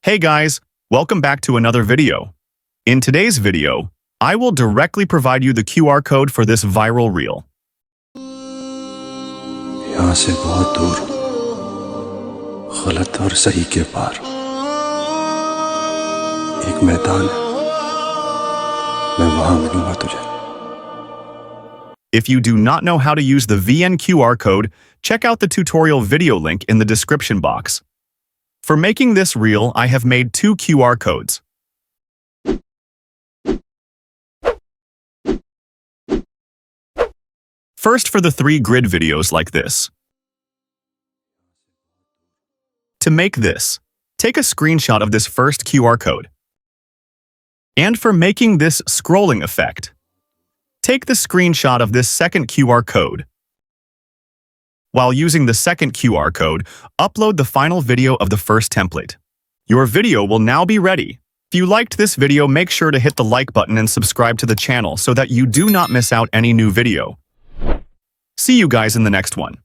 Hey guys, welcome back to another video. In today's video, I will directly provide you the QR code for this viral reel. यहाँ से बहुत दूर गलत और सही के पार एक मैदान है मैं वहां मिलूंगा तुझे If you do not know how to use the VN QR code, check out the tutorial video link in the description box. For making this reel, I have made two QR codes. First, for the 3 grid videos like this. To make this, take a screenshot of this first QR code. And for making this scrolling effect, take the screenshot of this second QR code. While using the second QR code, upload the final video of the first template. Your video will now be ready. If you liked this video, make sure to hit the like button and subscribe to the channel so that you do not miss out any new video. See you guys in the next one.